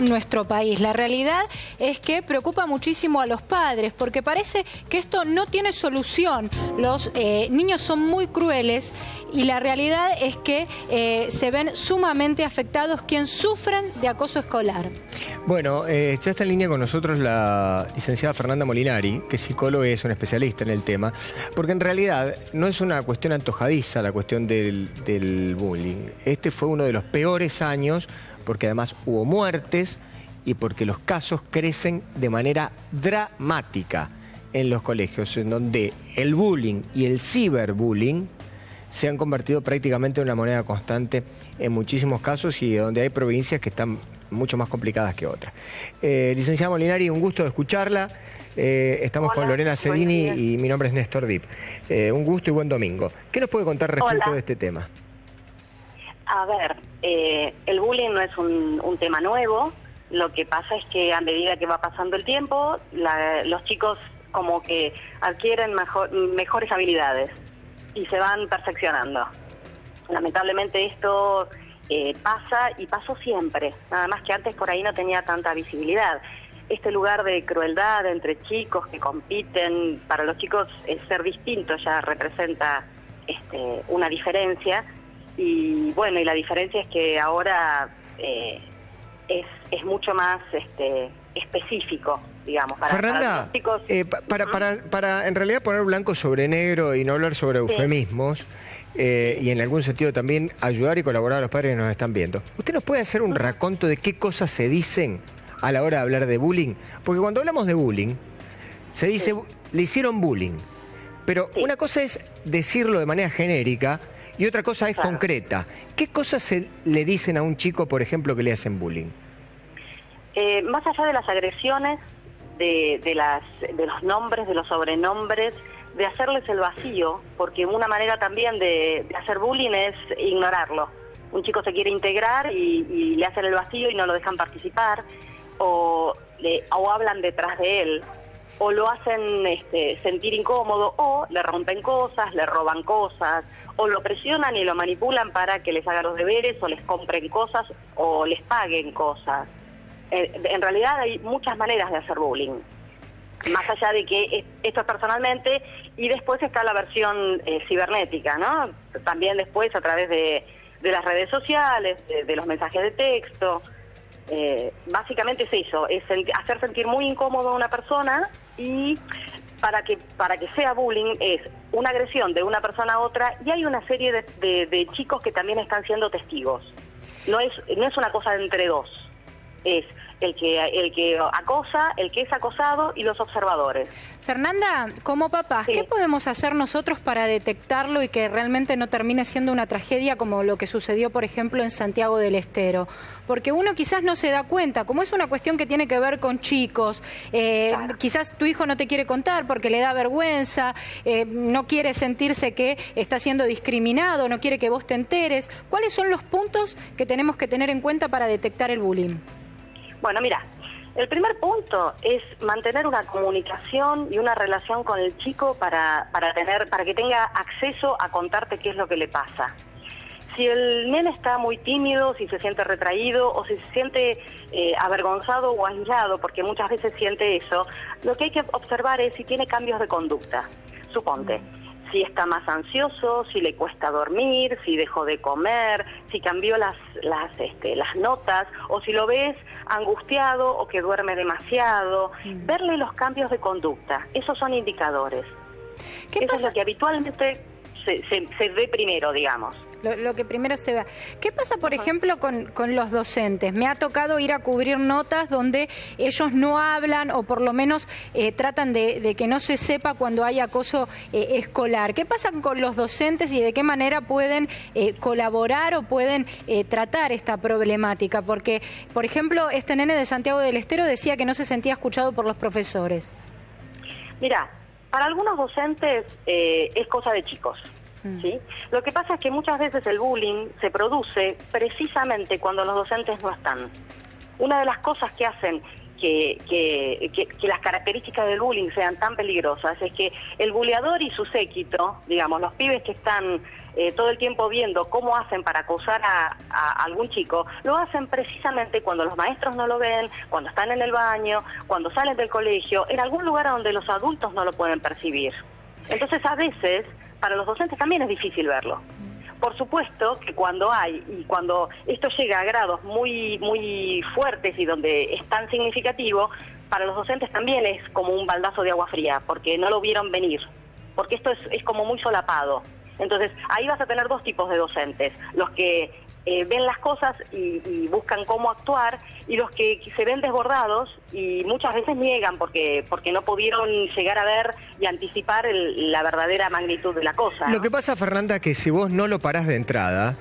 nuestro país. La realidad es que preocupa muchísimo a los padres porque parece que esto no tiene solución. Los niños son muy crueles y la realidad es que se ven sumamente afectados quienes sufren de acoso escolar. Bueno, ya está en línea con nosotros la licenciada Fernanda Molinari, que es psicóloga y es una especialista en el tema, porque en realidad no es una cuestión antojadiza la cuestión del bullying. Este fue uno de los peores años porque además hubo muertes y porque los casos crecen de manera dramática en los colegios, en donde el bullying y el ciberbullying se han convertido prácticamente en una moneda constante en muchísimos casos y donde hay provincias que están mucho más complicadas que otras. Licenciada Molinari, un gusto de escucharla. Estamos con Lorena Cerini y mi nombre es Néstor Dip. Un gusto y buen domingo. ¿Qué nos puede contar respecto de este tema? A ver, el bullying no es un tema nuevo. Lo que pasa es que a medida que va pasando el tiempo, los chicos como que adquieren mejores habilidades y se van perfeccionando. Lamentablemente esto pasa y pasó siempre, nada más que antes por ahí no tenía tanta visibilidad. Este lugar de crueldad entre chicos que compiten, para los chicos ser distinto ya representa una diferencia. Y bueno, y la diferencia es que ahora es mucho más específico, digamos, Fernanda, para los chicos. Para en realidad poner blanco sobre negro y no hablar sobre eufemismos, y en algún sentido también ayudar y colaborar a los padres que nos están viendo. ¿Usted nos puede hacer un raconto de qué cosas se dicen a la hora de hablar de bullying? Porque cuando hablamos de bullying, se dice, le hicieron bullying, pero una cosa es decirlo de manera genérica y otra cosa es concreta. ¿Qué cosas se le dicen a un chico, por ejemplo, que le hacen bullying? Más allá de las agresiones, de los nombres, de los sobrenombres, de hacerles el vacío, porque una manera también de hacer bullying es ignorarlo. Un chico se quiere integrar y le hacen el vacío y no lo dejan participar, o hablan detrás de él, o lo hacen sentir incómodo, o le rompen cosas, le roban cosas, o lo presionan y lo manipulan para que les haga los deberes, o les compren cosas, o les paguen cosas. En realidad hay muchas maneras de hacer bullying, más allá de que esto es personalmente, y después está la versión cibernética, ¿no? También después a través de las redes sociales, de los mensajes de texto. Básicamente es eso, es hacer sentir muy incómodo a una persona, y para que sea bullying es una agresión de una persona a otra, y hay una serie de chicos que también están siendo testigos. No es una cosa de entre dos, es el que acosa, el que es acosado y los observadores. Fernanda, como papás, ¿qué podemos hacer nosotros para detectarlo y que realmente no termine siendo una tragedia como lo que sucedió, por ejemplo, en Santiago del Estero? Porque uno quizás no se da cuenta, como es una cuestión que tiene que ver con chicos, quizás tu hijo no te quiere contar porque le da vergüenza, no quiere sentirse que está siendo discriminado, no quiere que vos te enteres. ¿Cuáles son los puntos que tenemos que tener en cuenta para detectar el bullying? Bueno, mira, el primer punto es mantener una comunicación y una relación con el chico para que tenga acceso a contarte qué es lo que le pasa. Si el nene está muy tímido, si se siente retraído o si se siente avergonzado o aislado, porque muchas veces siente eso, lo que hay que observar es si tiene cambios de conducta. Suponte, si está más ansioso, si le cuesta dormir, si dejó de comer, si cambió las notas, o si lo ves angustiado o que duerme demasiado. Verle los cambios de conducta, esos son indicadores. Eso es lo que habitualmente se ve primero, digamos. Lo que primero se vea. ¿Qué pasa, por ejemplo, con los docentes? Me ha tocado ir a cubrir notas donde ellos no hablan o por lo menos tratan de que no se sepa cuando hay acoso escolar. ¿Qué pasa con los docentes y de qué manera pueden colaborar o pueden tratar esta problemática? Porque, por ejemplo, este nene de Santiago del Estero decía que no se sentía escuchado por los profesores. Mira, para algunos docentes es cosa de chicos. ¿Sí? Lo que pasa es que muchas veces el bullying se produce precisamente cuando los docentes no están. Una de las cosas que hacen que las características del bullying sean tan peligrosas es que el buleador y su séquito, digamos, los pibes que están todo el tiempo viendo cómo hacen para acosar a algún chico, lo hacen precisamente cuando los maestros no lo ven, cuando están en el baño, cuando salen del colegio, en algún lugar donde los adultos no lo pueden percibir. Entonces, a veces, para los docentes también es difícil verlo. Por supuesto que cuando esto llega a grados muy fuertes y donde es tan significativo, para los docentes también es como un baldazo de agua fría, porque no lo vieron venir, porque esto es como muy solapado. Entonces, ahí vas a tener dos tipos de docentes, los que ven las cosas y buscan cómo actuar, y los que se ven desbordados y muchas veces niegan porque no pudieron llegar a ver y anticipar la verdadera magnitud de la cosa, ¿no? Lo que pasa, Fernanda, que si vos no lo parás de entrada,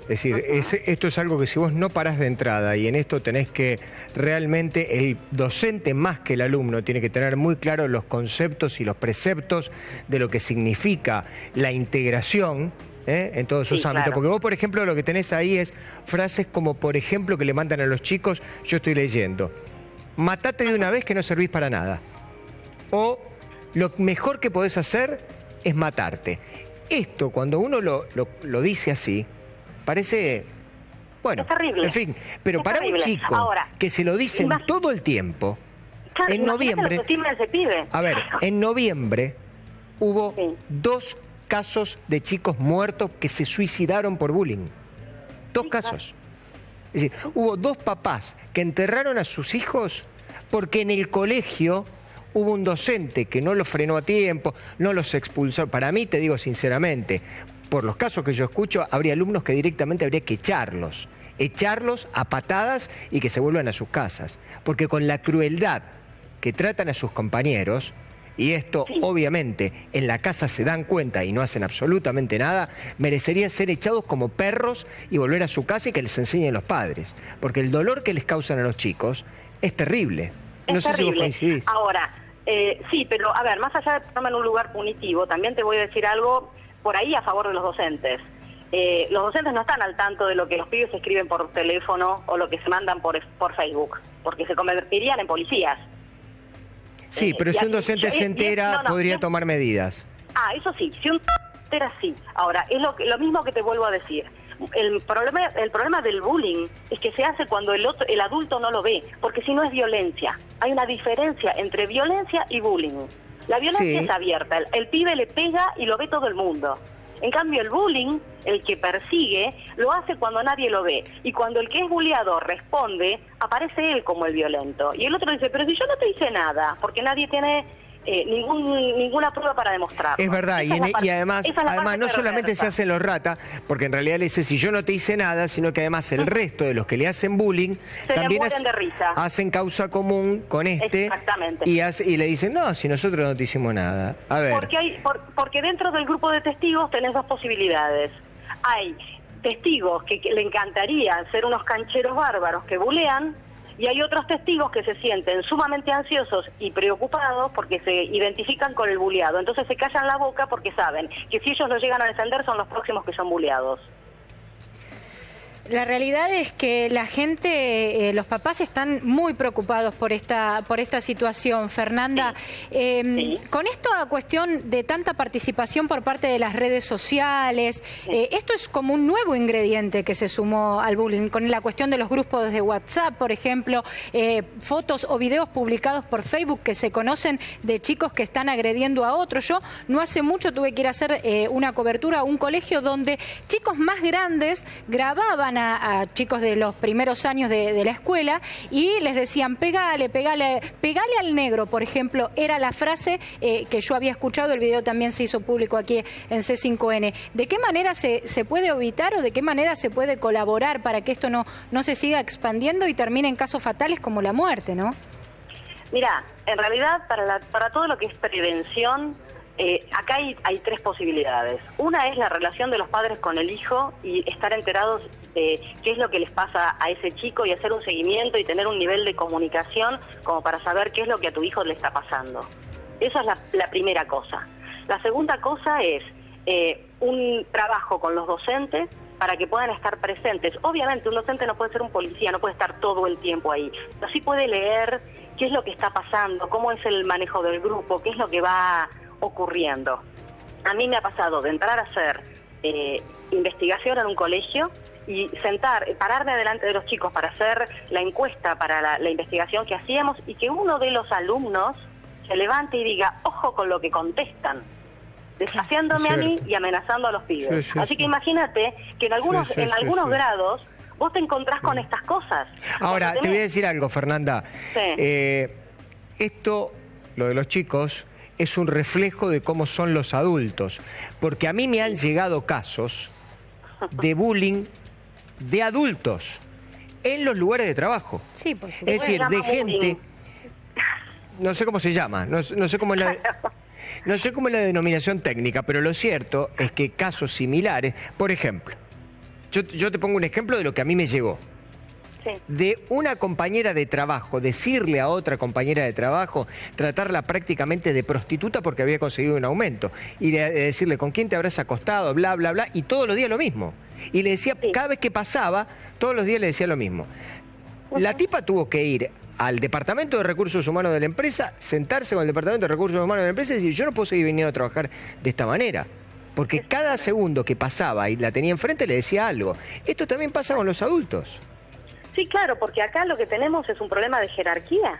es decir, esto es algo que si vos no parás de entrada, y en esto tenés que realmente el docente más que el alumno tiene que tener muy claro los conceptos y los preceptos de lo que significa la integración, en todos sus ámbitos. Claro. Porque vos, por ejemplo, lo que tenés ahí es frases como, por ejemplo, que le mandan a los chicos, yo estoy leyendo, matate de una vez que no servís para nada. O lo mejor que podés hacer es matarte. Esto, cuando uno lo dice así, parece, bueno, es terrible. En fin, pero es para terrible. un chico Ahora, que se lo dicen todo el tiempo, claro, en noviembre, ese pibe. a ver, en noviembre hubo Sí. 2 casos de chicos muertos que se suicidaron por bullying. 2 Sí, casos. Es decir, hubo 2 papás que enterraron a sus hijos porque en el colegio hubo un docente que no los frenó a tiempo, no los expulsó. Para mí, te digo sinceramente, por los casos que yo escucho, habría alumnos que directamente habría que echarlos a patadas y que se vuelvan a sus casas. Porque con la crueldad que tratan a sus compañeros, y esto obviamente en la casa se dan cuenta y no hacen absolutamente nada, merecerían ser echados como perros y volver a su casa y que les enseñen los padres. Porque el dolor que les causan a los chicos es terrible. No sé si vos coincidís. Ahora, sí, pero a ver, más allá de ponerme en un lugar punitivo, también te voy a decir algo por ahí a favor de los docentes. Los docentes no están al tanto de lo que los pibes escriben por teléfono o lo que se mandan por Facebook, porque se convertirían en policías. Sí, pero si un docente se entera, podría tomar medidas. Ah, eso sí, si un se entera, sí. Ahora, es lo mismo que te vuelvo a decir. El problema del bullying es que se hace cuando el adulto no lo ve, porque si no es violencia. Hay una diferencia entre violencia y bullying. La violencia es abierta, el pibe le pega y lo ve todo el mundo. En cambio, el bullying, el que persigue, lo hace cuando nadie lo ve. Y cuando el que es bulleado responde, aparece él como el violento. Y el otro dice, pero si yo no te hice nada, porque nadie tiene ninguna prueba para demostrarlo. Es verdad, y además no solamente se hacen los ratas, porque en realidad le dice, si yo no te hice nada, sino que además el resto de los que le hacen bullying también hacen causa común con este. Exactamente. Y le dicen, no, si nosotros no te hicimos nada. A ver. Porque dentro del grupo de testigos tenés 2 posibilidades. Hay testigos que le encantaría ser unos cancheros bárbaros que bulean, y hay otros testigos que se sienten sumamente ansiosos y preocupados porque se identifican con el buleado. Entonces se callan la boca porque saben que si ellos lo llegan a defender son los próximos que son buleados. La realidad es que la gente, los papás están muy preocupados por esta situación, Fernanda. Sí. Con esto a cuestión de tanta participación por parte de las redes sociales, esto es como un nuevo ingrediente que se sumó al bullying, con la cuestión de los grupos de WhatsApp, por ejemplo, fotos o videos publicados por Facebook que se conocen de chicos que están agrediendo a otros. Yo no hace mucho tuve que ir a hacer una cobertura a un colegio donde chicos más grandes grababan a chicos de los primeros años de la escuela y les decían, pegale al negro, por ejemplo, era la frase que yo había escuchado. El video también se hizo público aquí en C5N. ¿De qué manera se puede evitar o de qué manera se puede colaborar para que esto no se siga expandiendo y termine en casos fatales como la muerte, ¿no? Mira, en realidad para todo lo que es prevención, acá hay 3 posibilidades. Una es la relación de los padres con el hijo y estar enterados de qué es lo que les pasa a ese chico y hacer un seguimiento y tener un nivel de comunicación como para saber qué es lo que a tu hijo le está pasando. Esa es la primera cosa. La segunda cosa es un trabajo con los docentes para que puedan estar presentes. Obviamente un docente no puede ser un policía, no puede estar todo el tiempo ahí, pero sí puede leer qué es lo que está pasando, cómo es el manejo del grupo, qué es lo que va ocurriendo. A mí me ha pasado de entrar a hacer, yo soy docente, y entrar a hacer, por ejemplo, un seguimiento, investigación en un colegio y pararme delante de los chicos para hacer la encuesta para la investigación que hacíamos y que uno de los alumnos se levante y diga, ojo con lo que contestan, desafiándome a mí y amenazando a los pibes. Así que imagínate que en algunos grados vos te encontrás con estas cosas. Ahora, te voy a decir algo, Fernanda. Esto, lo de los chicos, es un reflejo de cómo son los adultos. Porque a mí me han llegado casos de bullying de adultos en los lugares de trabajo. Sí, por supuesto. Es decir, de gente... No sé cómo se llama, no sé cómo es la denominación técnica, pero lo cierto es que casos similares, por ejemplo, yo te pongo un ejemplo de lo que a mí me llegó. Sí. De una compañera de trabajo, decirle a otra compañera de trabajo, tratarla prácticamente de prostituta porque había conseguido un aumento. Y decirle con quién te habrás acostado, bla, bla, bla, y todos los días lo mismo. Y le decía, cada vez que pasaba, todos los días le decía lo mismo. La tipa tuvo que ir al Departamento de Recursos Humanos de la empresa, sentarse con el Departamento de Recursos Humanos de la empresa y decir, yo no puedo seguir viniendo a trabajar de esta manera. Porque cada segundo que pasaba y la tenía enfrente le decía algo. Esto también pasa con los adultos. Sí, claro, porque acá lo que tenemos es un problema de jerarquía.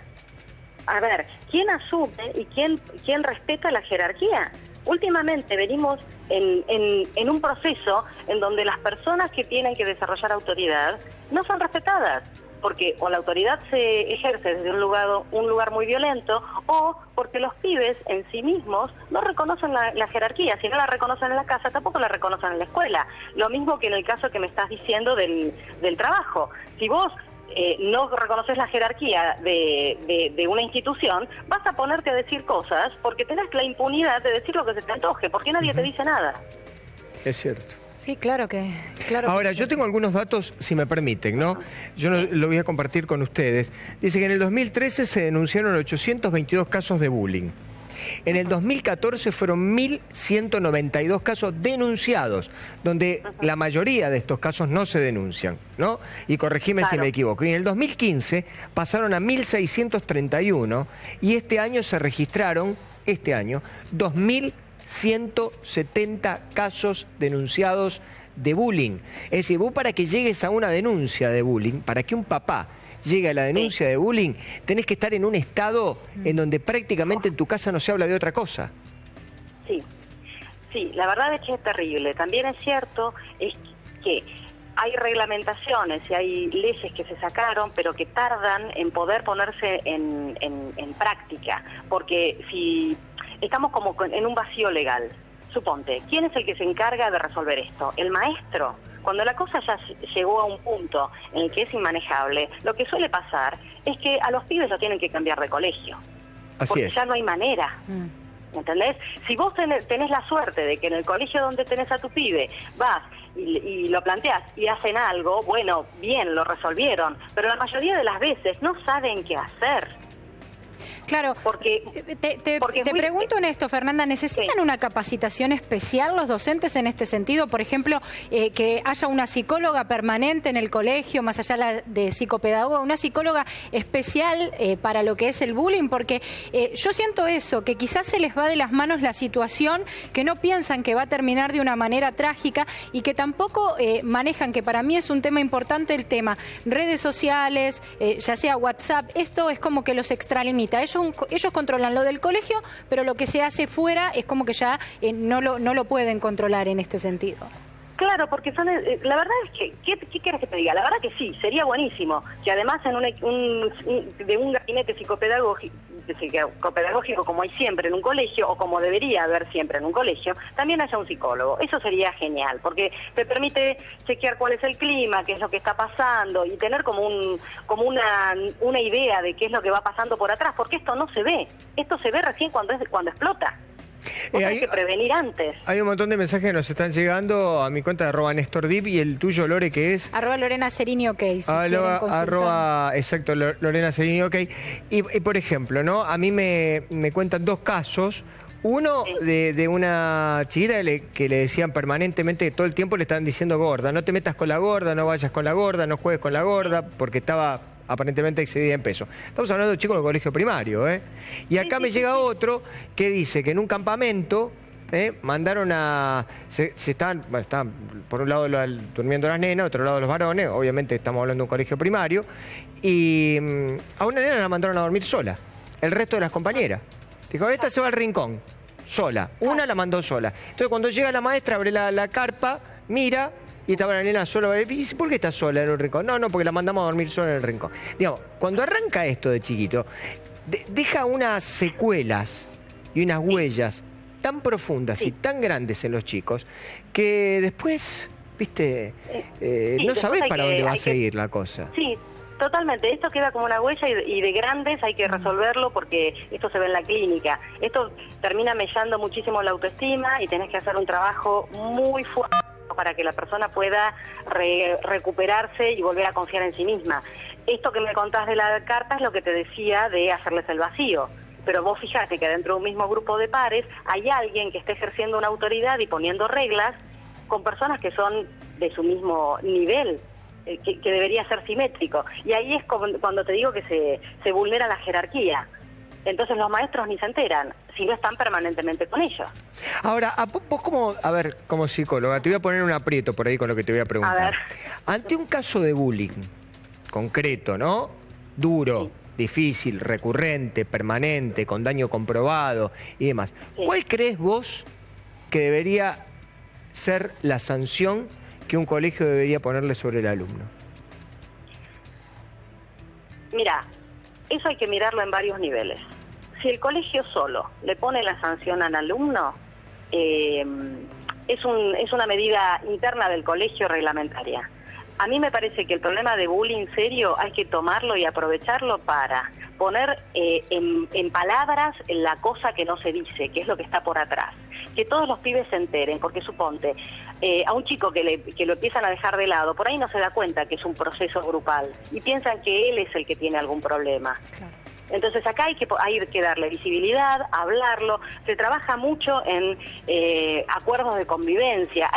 A ver, ¿quién asume y quién respeta la jerarquía? Últimamente venimos en un proceso en donde las personas que tienen que desarrollar autoridad no son respetadas, porque o la autoridad se ejerce desde un lugar muy violento, o porque los pibes en sí mismos no reconocen la jerarquía. Si no la reconocen en la casa, tampoco la reconocen en la escuela. Lo mismo que en el caso que me estás diciendo del trabajo. Si vos no reconoces la jerarquía de una institución, vas a ponerte a decir cosas porque tenés la impunidad de decir lo que se te antoje, porque nadie te dice nada. Es cierto. Sí, claro que... Ahora, yo tengo algunos datos, si me permiten, ¿no? Yo lo voy a compartir con ustedes. Dice que en el 2013 se denunciaron 822 casos de bullying. En el 2014 fueron 1.192 casos denunciados, donde la mayoría de estos casos no se denuncian, ¿no? Y corregime si me equivoco. Y en el 2015 pasaron a 1.631 y este año se registraron, 2.170 casos denunciados de bullying. Es decir, vos para que llegues a una denuncia de bullying, para que un papá llegue a la denuncia de bullying, tenés que estar en un estado en donde prácticamente en tu casa no se habla de otra cosa. Sí, la verdad es que es terrible. También es cierto es que hay reglamentaciones y hay leyes que se sacaron, pero que tardan en poder ponerse en práctica, porque si estamos como en un vacío legal. Suponte, ¿quién es el que se encarga de resolver esto? ¿El maestro? Cuando la cosa ya llegó a un punto en el que es inmanejable, lo que suele pasar es que a los pibes lo tienen que cambiar de colegio. Porque ya no hay manera. ¿Entendés? Si vos tenés la suerte de que en el colegio donde tenés a tu pibe vas y lo planteas y hacen algo, bueno, bien, lo resolvieron, pero la mayoría de las veces no saben qué hacer. Claro, porque te pregunto en esto, Fernanda, ¿necesitan una capacitación especial los docentes en este sentido? Por ejemplo, que haya una psicóloga permanente en el colegio, más allá de psicopedagoga, una psicóloga especial para lo que es el bullying, porque yo siento eso, que quizás se les va de las manos la situación, que no piensan que va a terminar de una manera trágica y que tampoco manejan, que para mí es un tema importante, el tema redes sociales, ya sea WhatsApp, esto es como que los extralimita. Ellos controlan lo del colegio, pero lo que se hace fuera es como que ya no lo pueden controlar en este sentido. Claro, porque son, la verdad es que, ¿qué quieres que te diga? La verdad que sí, sería buenísimo que además en de un gabinete psicopedagógico como hay siempre en un colegio, o como debería haber siempre en un colegio, también haya un psicólogo. Eso sería genial, porque te permite chequear cuál es el clima, qué es lo que está pasando, y tener como una idea de qué es lo que va pasando por atrás, porque esto no se ve. Esto se ve recién cuando explota. Hay que prevenir antes. Hay un montón de mensajes que nos están llegando a mi cuenta de @NéstorDip, y el tuyo, Lore, que es @Lorena Cerini OK. Exacto, Lorena Cerini OK. Y por ejemplo, ¿no? A mí me cuentan dos casos. Uno de una chiquita que le decían permanentemente, que todo el tiempo le estaban diciendo gorda, no te metas con la gorda, no vayas con la gorda, no juegues con la gorda, porque estaba aparentemente excedida en peso. Estamos hablando de chicos del colegio primario, ¿eh? Y acá me llega otro que dice que en un campamento mandaron a... estaban por un lado durmiendo las nenas, otro lado los varones, obviamente estamos hablando de un colegio primario, y a una nena la mandaron a dormir sola, el resto de las compañeras. Dijo, esta se va al rincón, sola, una la mandó sola. Entonces cuando llega la maestra, abre la carpa, mira, y estaba la nena sola. Y ¿por qué está sola en un rincón? No, porque la mandamos a dormir sola en el rincón. Digamos, cuando arranca esto de chiquito, deja unas secuelas y unas huellas tan profundas y tan grandes en los chicos que después, viste, no sabés para dónde va a seguir la cosa. Sí, totalmente. Esto queda como una huella y de grandes hay que resolverlo porque esto se ve en la clínica. Esto termina mellando muchísimo la autoestima y tenés que hacer un trabajo muy fuerte para que la persona pueda recuperarse y volver a confiar en sí misma. Esto que me contás de la carta es lo que te decía de hacerles el vacío. Pero vos fijate que dentro de un mismo grupo de pares hay alguien que esté ejerciendo una autoridad y poniendo reglas con personas que son de su mismo nivel, que debería ser simétrico. Y ahí es cuando te digo que se vulnera la jerarquía. Entonces los maestros ni se enteran, si no están permanentemente con ellos. Ahora, vos como psicóloga, te voy a poner un aprieto por ahí con lo que te voy a preguntar. A ver. Ante un caso de bullying concreto, ¿no? Duro, sí, difícil, recurrente, permanente, con daño comprobado y demás. Sí. ¿Cuál crees vos que debería ser la sanción que un colegio debería ponerle sobre el alumno? Mira, eso hay que mirarlo en varios niveles. Si el colegio solo le pone la sanción al alumno, es una medida interna del colegio reglamentaria. A mí me parece que el problema de bullying serio hay que tomarlo y aprovecharlo para poner en palabras la cosa que no se dice, que es lo que está por atrás. Que todos los pibes se enteren, porque suponte, a un chico que lo empiezan a dejar de lado, por ahí no se da cuenta que es un proceso grupal y piensan que él es el que tiene algún problema. Claro. Entonces acá hay que darle visibilidad, hablarlo. Se trabaja mucho en acuerdos de convivencia.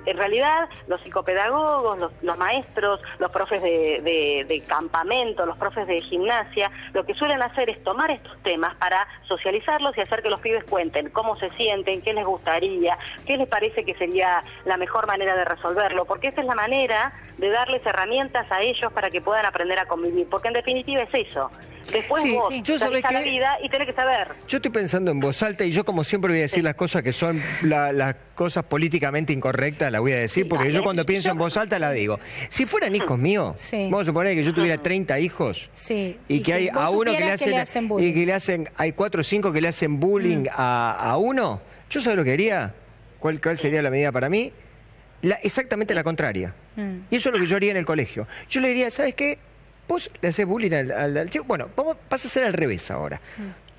En realidad los psicopedagogos, los maestros, los profes de campamento, los profes de gimnasia, lo que suelen hacer es tomar estos temas para socializarlos y hacer que los pibes cuenten cómo se sienten, qué les gustaría, qué les parece que sería la mejor manera de resolverlo, porque esa es la manera de darles herramientas a ellos para que puedan aprender a convivir, porque en definitiva es eso. Después sí, vos salís a la vida y tenés que saber. Yo estoy pensando en voz alta y yo como siempre voy a decir las cosas que son las cosas políticamente incorrectas, las voy a decir, porque yo cuando pienso en voz alta la digo. Si fueran hijos míos, vamos a suponer que yo tuviera 30 hijos y que hay a uno que le hacen bullying. Y que hay 4 o 5 que le hacen bullying a uno, ¿yo sabés lo que haría? ¿Cuál sería la medida para mí? Exactamente la contraria. Y eso es lo que yo haría en el colegio. Yo le diría, ¿sabes qué? Vos le haces bullying al chico. Bueno, vas a hacer al revés ahora.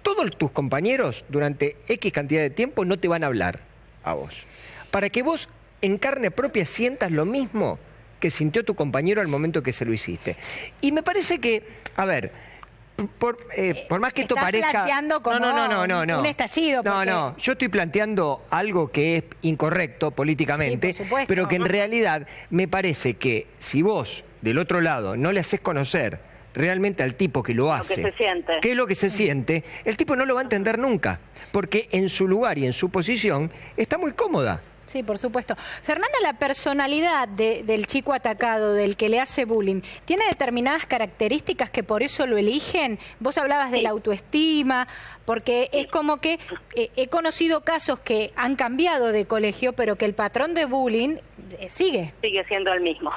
Todos tus compañeros durante X cantidad de tiempo no te van a hablar a vos. Para que vos en carne propia sientas lo mismo que sintió tu compañero al momento que se lo hiciste. Y me parece que, a ver, por más que esto parezca... planteando como un estallido. Porque... No, yo estoy planteando algo que es incorrecto políticamente, sí, pero que en realidad me parece que si vos del otro lado no le haces conocer realmente al tipo que lo hace, qué es lo que se siente, el tipo no lo va a entender nunca, porque en su lugar y en su posición está muy cómoda. Sí, por supuesto. Fernanda, la personalidad del chico atacado, del que le hace bullying, ¿tiene determinadas características que por eso lo eligen? Vos hablabas de la autoestima, porque es como que he conocido casos que han cambiado de colegio, pero que el patrón de bullying sigue. Sigue siendo el mismo.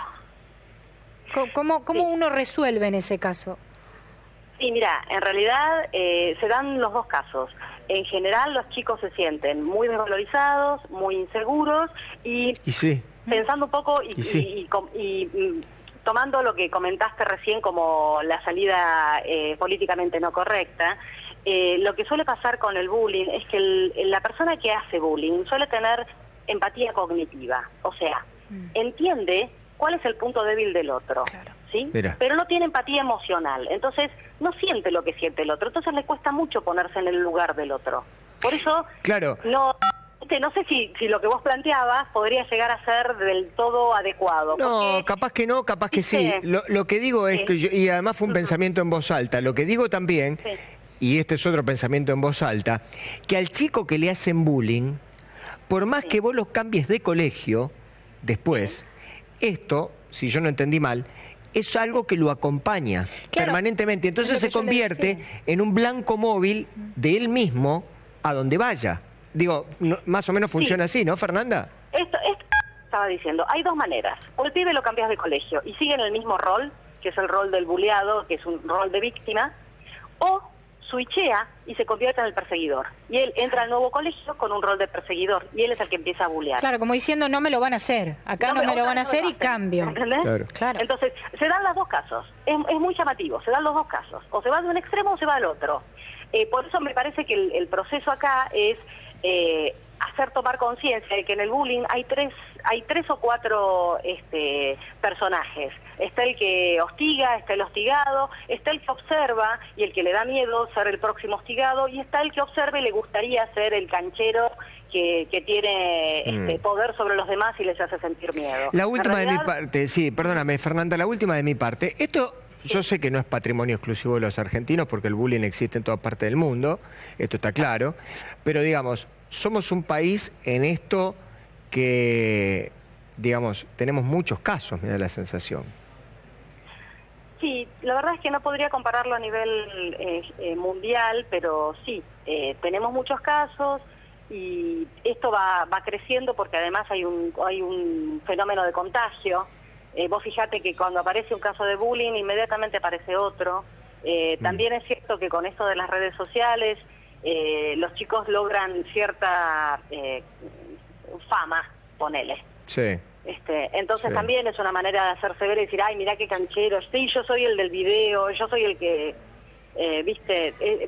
¿Cómo uno resuelve en ese caso? Sí, mira, en realidad se dan los dos casos. En general los chicos se sienten muy desvalorizados, muy inseguros y sí, pensando un poco y tomando lo que comentaste recién como la salida políticamente no correcta, lo que suele pasar con el bullying es que la persona que hace bullying suele tener empatía cognitiva, o sea, entiende cuál es el punto débil del otro. Claro. ¿Sí? Pero no tiene empatía emocional, entonces no siente lo que siente el otro, entonces le cuesta mucho ponerse en el lugar del otro. Por eso, claro, no sé si lo que vos planteabas podría llegar a ser del todo adecuado. No, porque, capaz que no, capaz que sí. Lo que digo es que, y además fue un pensamiento en voz alta, lo que digo también, y este es otro pensamiento en voz alta, que al chico que le hacen bullying, por más que vos los cambies de colegio después, esto, si yo no entendí mal, es algo que lo acompaña permanentemente. Entonces se convierte en un blanco móvil de él mismo a donde vaya. Digo, más o menos funciona así, ¿no, Fernanda? Esto estaba diciendo, hay dos maneras. O el pibe lo cambias de colegio y sigue en el mismo rol, que es el rol del buleado, que es un rol de víctima, o switchea y se convierte en el perseguidor. Y él entra al nuevo colegio con un rol de perseguidor y él es el que empieza a bulear. Claro, como diciendo, no me lo van a hacer. Acá no me lo van a hacer y cambio. ¿Entendés? Claro. Entonces, se dan los dos casos. Es muy llamativo, se dan los dos casos. O se va de un extremo o se va al otro. Por eso me parece que el proceso acá es hacer tomar conciencia de que en el bullying hay tres o cuatro personajes. Está el que hostiga, está el hostigado, está el que observa y el que le da miedo ser el próximo hostigado, y está el que observa y le gustaría ser el canchero que tiene poder sobre los demás y les hace sentir miedo. La última de mi parte, sí, perdóname, Fernanda, la última de mi parte. Esto yo sé que no es patrimonio exclusivo de los argentinos porque el bullying existe en toda parte del mundo, esto está claro, pero digamos, somos un país en esto que, digamos, tenemos muchos casos, me da la sensación. Sí, la verdad es que no podría compararlo a nivel mundial, pero sí, tenemos muchos casos y esto va creciendo porque además hay un fenómeno de contagio. Vos fijate que cuando aparece un caso de bullying, inmediatamente aparece otro. También es cierto que con esto de las redes sociales, los chicos logran cierta fama, ponele. Sí. Entonces también es una manera de hacerse ver y decir, ay, mirá qué canchero, sí, yo soy el del video, yo soy el que,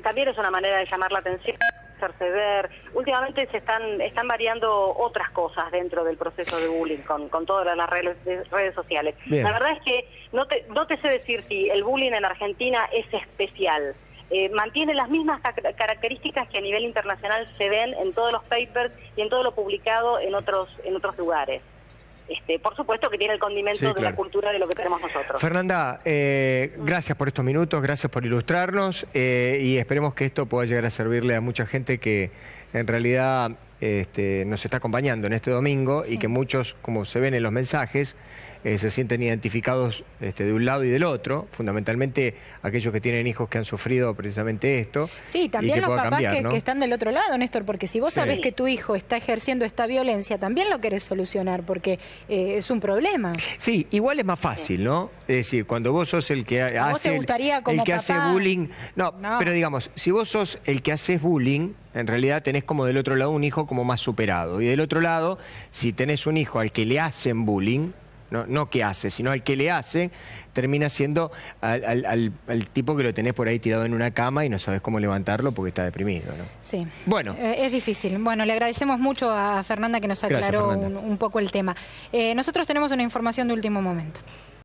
también es una manera de llamar la atención, hacerse ver. Últimamente están variando otras cosas dentro del proceso de bullying con todas las redes sociales. Bien. La verdad es que no te sé decir si el bullying en Argentina es especial. Mantiene las mismas características que a nivel internacional se ven en todos los papers y en todo lo publicado en otros lugares. Por supuesto que tiene el condimento de la cultura de lo que tenemos nosotros. Fernanda, gracias por estos minutos, gracias por ilustrarnos y esperemos que esto pueda llegar a servirle a mucha gente que en realidad nos está acompañando en este domingo y que muchos, como se ven en los mensajes, se sienten identificados de un lado y del otro, fundamentalmente aquellos que tienen hijos que han sufrido precisamente esto. Sí, también los papás que están del otro lado, Néstor, porque si vos sabés que tu hijo está ejerciendo esta violencia, también lo querés solucionar, porque es un problema. Sí, igual es más fácil, ¿no? Es decir, cuando vos sos el que hace bullying... No, pero digamos, si vos sos el que haces bullying, en realidad tenés como del otro lado un hijo como más superado. Y del otro lado, si tenés un hijo al que le hacen bullying, no que hace, sino al que le hace, termina siendo al tipo que lo tenés por ahí tirado en una cama y no sabes cómo levantarlo porque está deprimido, ¿no? Sí. Bueno. Es difícil. Bueno, le agradecemos mucho a Fernanda que nos aclaró un poco el tema. Nosotros tenemos una información de último momento.